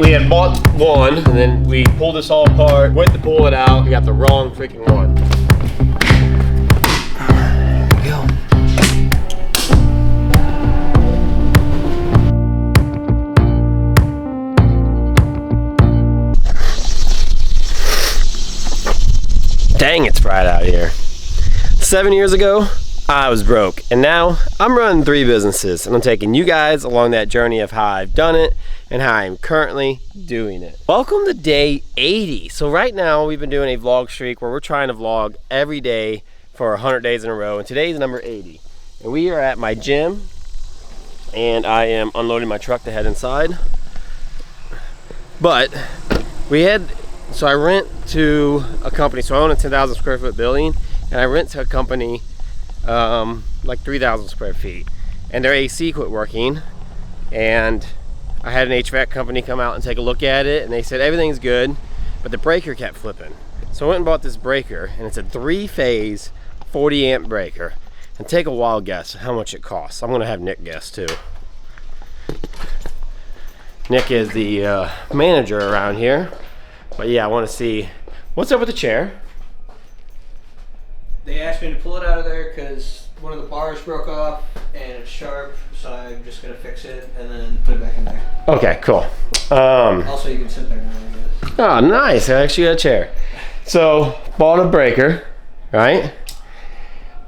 We had bought one, and then we pulled this all apart, went to pull it out, we got the wrong freaking one. There we go. Dang, it's bright out here. 7 years ago, I was broke, and now I'm running 3 businesses, and I'm taking you guys along that journey of how I've done it and how I'm currently doing it. Welcome to day 80. So right now we've been doing a vlog streak where we're trying to vlog every day for 100 days in a row, and today's number 80. And we are at my gym, and I am unloading my truck to head inside. But so I rent to a company, so I own a 10,000 square foot building, and I rent to a company like 3,000 square feet, and their AC quit working, and I had an HVAC company come out and take a look at it, and they said everything's good, but the breaker kept flipping. So I went and bought this breaker, and it's a 3-phase 40 amp breaker. And take a wild guess how much it costs. I'm gonna have Nick guess too. Nick is the manager around here, but yeah, I want to see what's up with the chair. They asked me to pull it out of there because one of the bars broke off and it's sharp, so I'm just gonna fix it and then put it back in there. Okay, cool. Also, you can sit there now, I guess. Oh, nice. I actually got a chair. So, bought a breaker, right?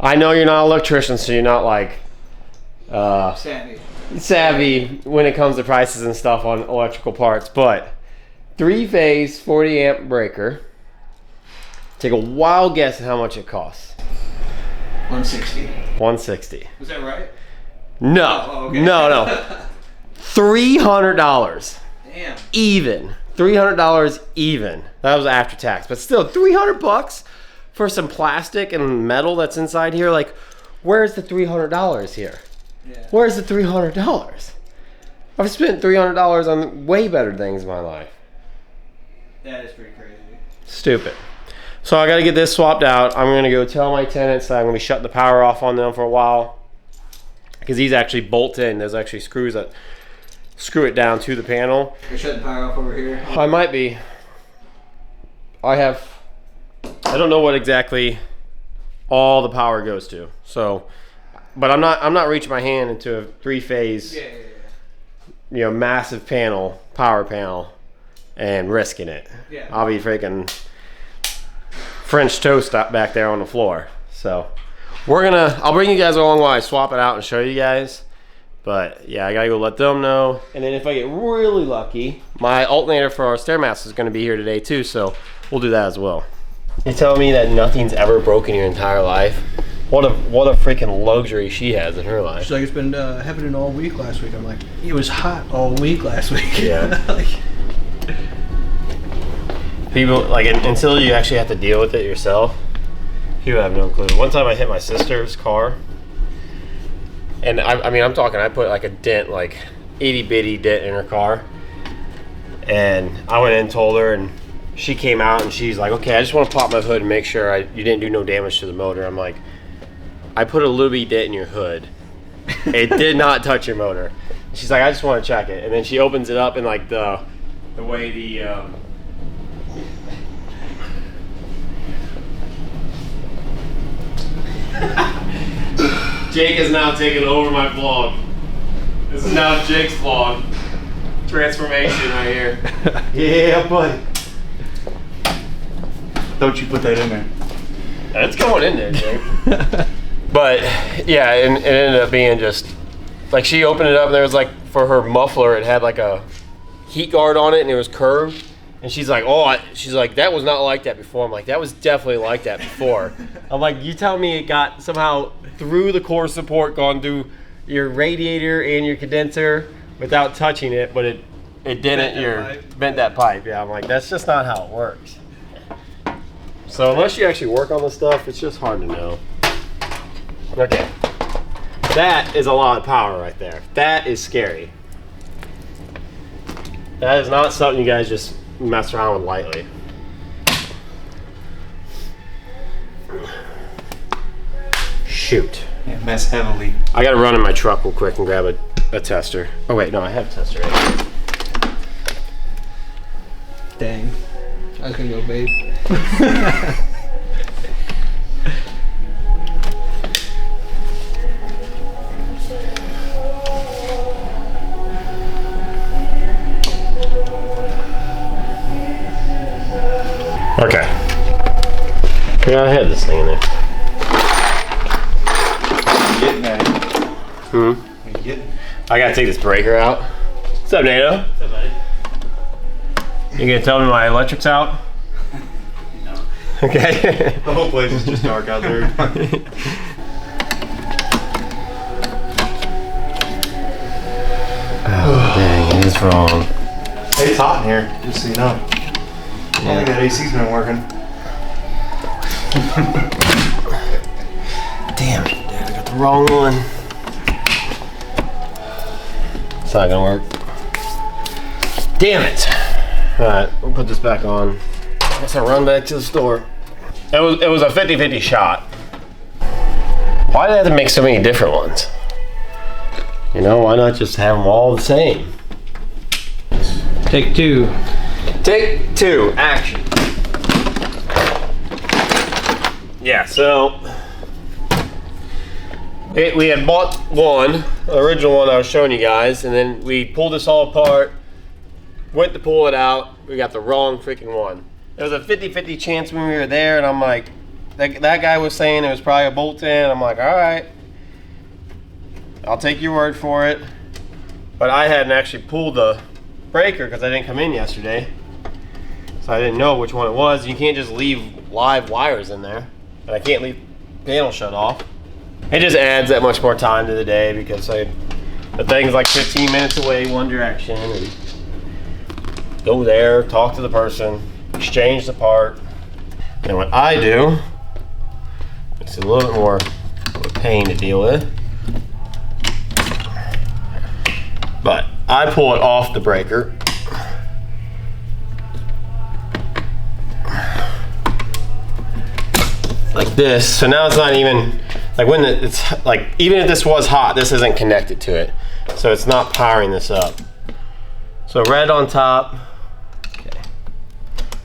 I know you're not an electrician, so you're not like savvy when it comes to prices and stuff on electrical parts, but 3-phase 40 amp breaker. Take a wild guess at how much it costs. 160. 160. Was that right? No. Oh, okay. No. $300. Damn. Even. $300 even. That was after tax, but still $300 for some plastic and metal that's inside here. Like, where's the $300 here? Yeah. Where's the $300? I've spent $300 on way better things in my life. That is pretty crazy. Stupid. So I got to get this swapped out. I'm going to go tell my tenants that I'm going to be shutting the power off on them for a while, because these actually bolt in. There's actually screws that screw it down to the panel. You're shutting the power off over here? I might be. I don't know what exactly all the power goes to. So, but I'm not reaching my hand into a 3-phase, massive panel, power panel, and risking it. Yeah. I'll be freaking French toast up back there on the floor. So I'll bring you guys along while I swap it out and show you guys. But yeah, I gotta go let them know. And then if I get really lucky, my alternator for our Stairmaster is gonna be here today too, so we'll do that as well. You're telling me that nothing's ever broken your entire life? What a freaking luxury she has in her life. She's like, it's been happening all week last week. I'm like, it was hot all week last week. Yeah. Like, people, like, until you actually have to deal with it yourself, you have no clue. One time I hit my sister's car, and I'm talking, I put like a dent, like itty bitty dent in her car, and I went in and told her, and she came out and she's like, okay, I just want to pop my hood and make sure you didn't do no damage to the motor. I'm like, I put a little bitty dent in your hood. It did not touch your motor. She's like, I just want to check it. And then she opens it up, and like the way the Jake is now taking over my vlog. This is now Jake's vlog. Transformation right here. Yeah, buddy. Don't you put that in there. It's going in there, Jake. But yeah, and it ended up being just like, she opened it up and there was like, for her muffler, it had like a heat guard on it and it was curved. And she's like, she's like, that was not like that before. I'm like, that was definitely like that before. I'm like, you tell me it got somehow through the core support, gone through your radiator and your condenser without touching it, but it didn't. Bent that pipe. Yeah, I'm like, that's just not how it works. So unless you actually work on this stuff, it's just hard to know. Okay, that is a lot of power right there. That is scary. That is not something you guys just mess around with lightly. Shoot. Yeah, mess heavily. I gotta run in my truck real quick and grab a tester. Oh wait, no, I have a tester right here. Dang. I was gonna go vape. Okay. Yeah, I had this thing in there. Getting at it. Hmm. What are you getting? I gotta take this breaker out. What's up, Nato? What's up, buddy? You gonna tell me my electric's out? No. Okay. The whole place is just dark out there. Oh, dang, it is wrong. It's hot in here, just so you know. I don't think that AC's been working. Damn it, dude, I got the wrong one. It's not gonna work. Damn it. Alright, we'll put this back on. I guess I'll run back to the store. It was a 50-50 shot. Why did I have to make so many different ones? You know, why not just have them all the same? Take two. Take two, action. Yeah, so we had bought one, the original one I was showing you guys, and then we pulled this all apart, went to pull it out, we got the wrong freaking one. There was a 50-50 chance when we were there, and I'm like, that guy was saying it was probably a bolt in. I'm like, all right, I'll take your word for it. But I hadn't actually pulled the breaker because I didn't come in yesterday. So I didn't know which one it was. You can't just leave live wires in there. And I can't leave the panel shut off. It just adds that much more time to the day because the thing's like 15 minutes away one direction. And go there, talk to the person, exchange the part. And what I do, it's a little bit more of a pain to deal with. But I pull it off the breaker. Like this, so now it's not even, like when it's like, even if this was hot, this isn't connected to it. So it's not powering this up. So red on top. Okay.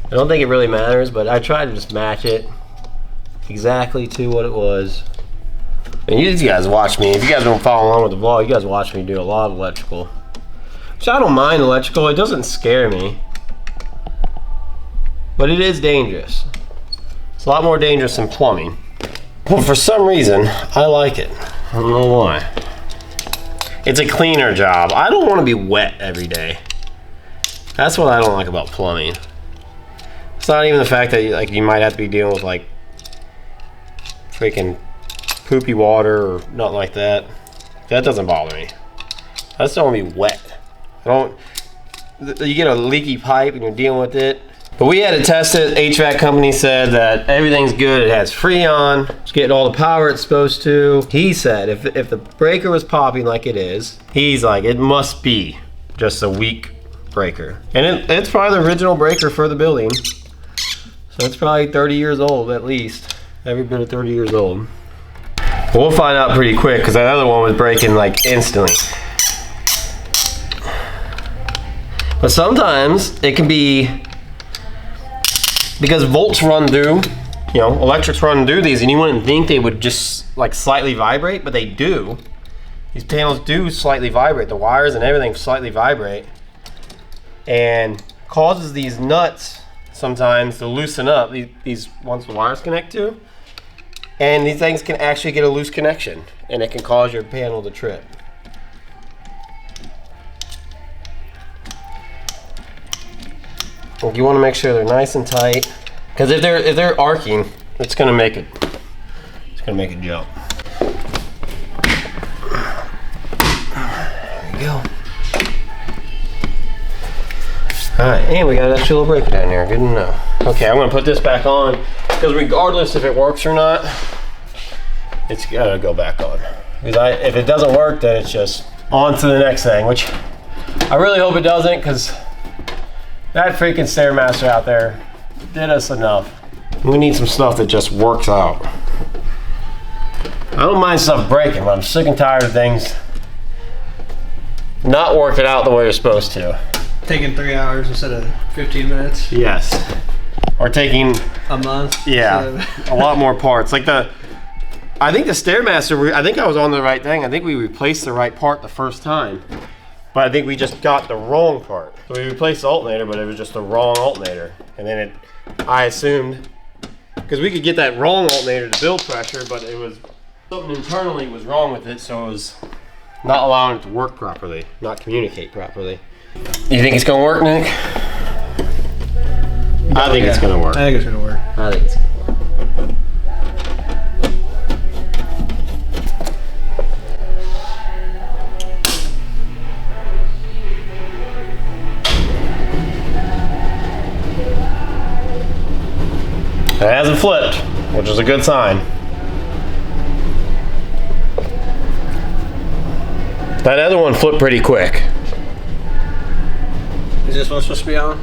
I don't think it really matters, but I tried to just match it exactly to what it was. And you guys watch me, if you guys don't follow along with the vlog, you guys watch me do a lot of electrical. Which I don't mind electrical, it doesn't scare me. But it is dangerous. It's a lot more dangerous than plumbing. But for some reason, I like it. I don't know why. It's a cleaner job. I don't want to be wet every day. That's what I don't like about plumbing. It's not even the fact that you might have to be dealing with like freaking poopy water or nothing like that. That doesn't bother me. I just don't want to be wet. You get a leaky pipe and you're dealing with it. But we had to test it. HVAC company said that everything's good. It has Freon. It's getting all the power it's supposed to. He said if the breaker was popping like it is, he's like, it must be just a weak breaker. And it's probably the original breaker for the building. So it's probably 30 years old at least. Every bit of 30 years old. But we'll find out pretty quick because that other one was breaking like instantly. But sometimes it can be because volts run through, you know, electrics run through these, and you wouldn't think they would just like slightly vibrate, but they do. These panels do slightly vibrate. The wires and everything slightly vibrate, and causes these nuts sometimes to loosen up. These once the wires connect to, and these things can actually get a loose connection, and it can cause your panel to trip. You want to make sure they're nice and tight, because if they're arcing, it's gonna make it jump. There you go. All right, and we got that little breaker down there. Good to know. Okay, I'm gonna put this back on because regardless if it works or not, it's gotta go back on. Because if it doesn't work, then it's just on to the next thing. Which I really hope it doesn't, because that freaking Stairmaster out there did us enough. We need some stuff that just works out. I don't mind stuff breaking, but I'm sick and tired of things not working out the way they're supposed to. taking 3 hours instead of 15 minutes Yes. Or taking, a month. yeah, a lot more parts. Like I think the Stairmaster, I think I was on the right thing. I think we replaced the right part the first time. But I think we just got the wrong part. So we replaced the alternator, but it was just the wrong alternator. And then I assumed, because we could get that wrong alternator to build pressure, but it was, something internally was wrong with it, so it was not allowing it to work properly, not communicate properly. You think it's gonna work, Nick? I think it's gonna work. I think it's gonna work. I think it's gonna work. It hasn't flipped, which is a good sign. That other one flipped pretty quick. Is this one supposed to be on?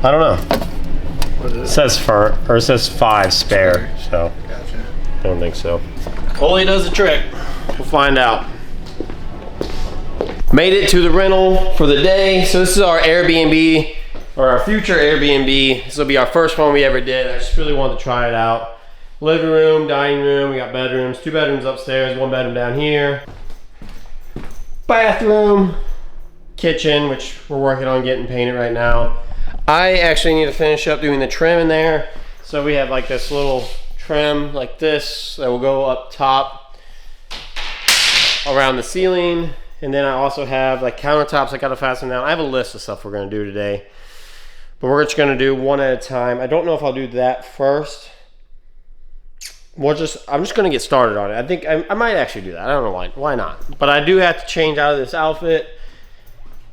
I don't know. What is It says it says 5 spare, so Gotcha. I don't think so. Hopefully it does the trick. We'll find out. Made it to the rental for the day. So this is our Airbnb, or our future Airbnb. This will be our first one we ever did. I just really wanted to try it out. Living room, dining room, we got bedrooms, 2 bedrooms upstairs, 1 bedroom down here. Bathroom, kitchen, which we're working on getting painted right now. I actually need to finish up doing the trim in there. So we have like this little trim like this that will go up top around the ceiling. And then I also have like countertops I gotta fasten down. I have a list of stuff we're gonna do today, but we're just gonna do one at a time. I don't know if I'll do that first. I'm just gonna get started on it. I think I might actually do that. I don't know why not. But I do have to change out of this outfit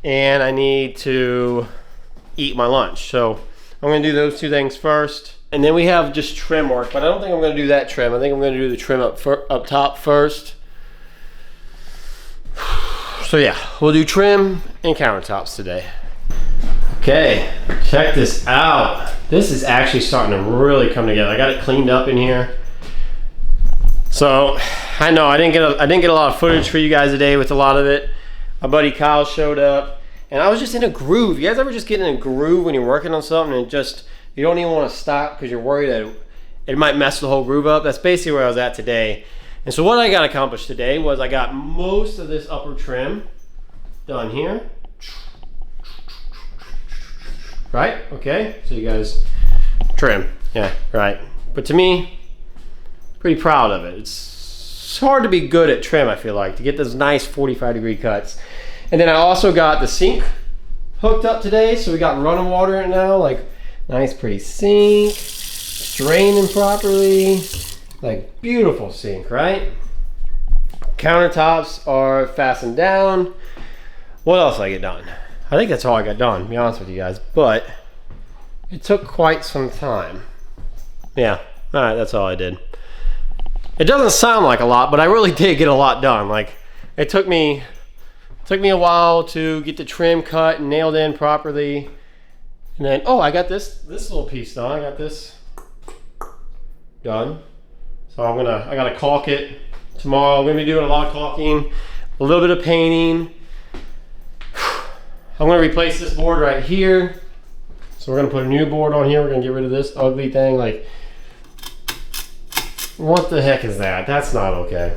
and I need to eat my lunch. So I'm gonna do those 2 things first. And then we have just trim work, but I don't think I'm gonna do that trim. I think I'm gonna do the trim up top first. So yeah, we'll do trim and countertops today. Okay, check this out. This is actually starting to really come together. I got it cleaned up in here. So I know I didn't get a lot of footage for you guys today with a lot of it. My buddy Kyle showed up and I was just in a groove. You guys ever just get in a groove when you're working on something and you don't even want to stop because you're worried that it might mess the whole groove up? That's basically where I was at today. And so what I got accomplished today was I got most of this upper trim done here. Right? Okay, so you guys trim. Yeah, right. But to me, pretty proud of it. It's hard to be good at trim, I feel like, to get those nice 45-degree cuts. And then I also got the sink hooked up today, so we got running water in it now, like nice pretty sink, it's draining properly, like beautiful sink, right? Countertops are fastened down. What else did I get done? I think that's all I got done, to be honest with you guys, but it took quite some time. Yeah, all right, that's all I did. It doesn't sound like a lot, but I really did get a lot done. Like, it took me a while to get the trim cut and nailed in properly. And then, oh, I got this little piece done. I got this done. So I gotta caulk it tomorrow. I'm gonna be doing a lot of caulking, a little bit of painting. I'm gonna replace this board right here. So we're gonna put a new board on here. We're gonna get rid of this ugly thing. Like, what the heck is that? That's not okay.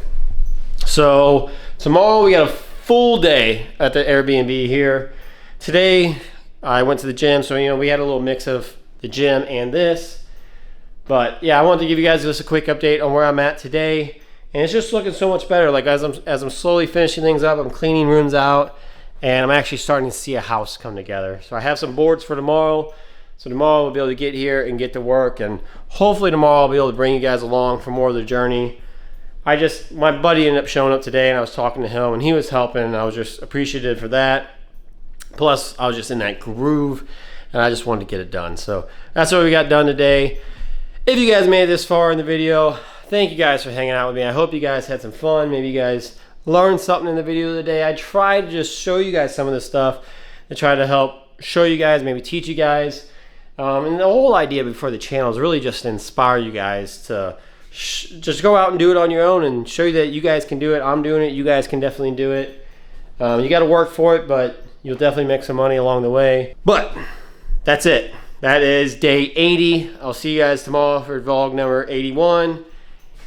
So tomorrow we got a full day at the Airbnb here. Today I went to the gym, so we had a little mix of the gym and this. But yeah, I wanted to give you guys just a quick update on where I'm at today. And it's just looking so much better. Like as I'm slowly finishing things up, I'm cleaning rooms out, and I'm actually starting to see a house come together. So I have some boards for tomorrow. So tomorrow we'll be able to get here and get to work, and hopefully tomorrow I'll be able to bring you guys along for more of the journey. My buddy ended up showing up today, and I was talking to him, and he was helping, and I was just appreciative for that. Plus, I was just in that groove, and I just wanted to get it done. So that's what we got done today. If you guys made it this far in the video, thank you guys for hanging out with me. I hope you guys had some fun. Maybe you guys learned something in the video of the day. I tried to just show you guys some of this stuff to try to help show you guys, maybe teach you guys. And the whole idea before the channel is really just to inspire you guys to just go out and do it on your own and show you that you guys can do it. I'm doing it. You guys can definitely do it. You got to work for it, but you'll definitely make some money along the way. But that's it. That is day 80. I'll see you guys tomorrow for vlog number 81.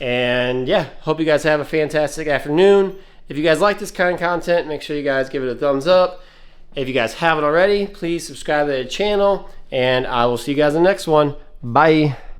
And yeah, hope you guys have a fantastic afternoon. If you guys like this kind of content, make sure you guys give it a thumbs up. If you guys haven't already, please subscribe to the channel, and I will see you guys in the next one. Bye.